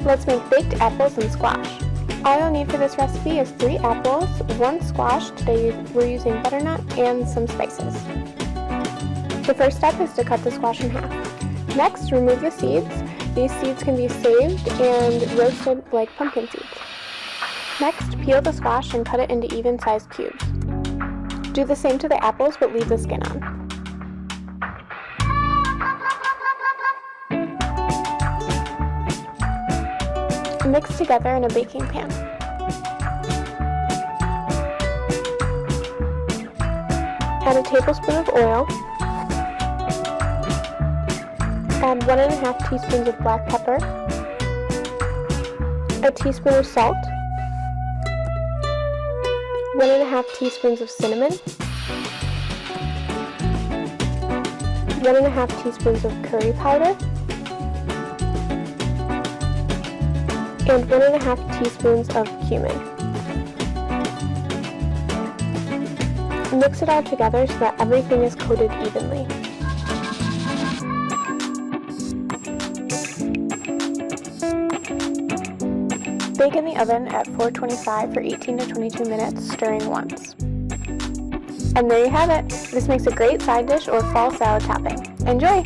Let's make baked apples and squash. All you'll need for this recipe is 3 apples, 1 squash, today we're using butternut, and some spices. The first step is to cut the squash in half. Next, remove the seeds. These seeds can be saved and roasted like pumpkin seeds. Next, peel the squash and cut it into even-sized cubes. Do the same to the apples, but leave the skin on. Mix together in a baking pan. Add a tablespoon of oil. Add 1½ teaspoons of black pepper, a teaspoon of salt, 1½ teaspoons of cinnamon, 1½ teaspoons of curry powder, and 1½ teaspoons of cumin. Mix it all together so that everything is coated evenly. Bake in the oven at 425 for 18 to 22 minutes, stirring once. And there you have it! This makes a great side dish or fall salad topping. Enjoy!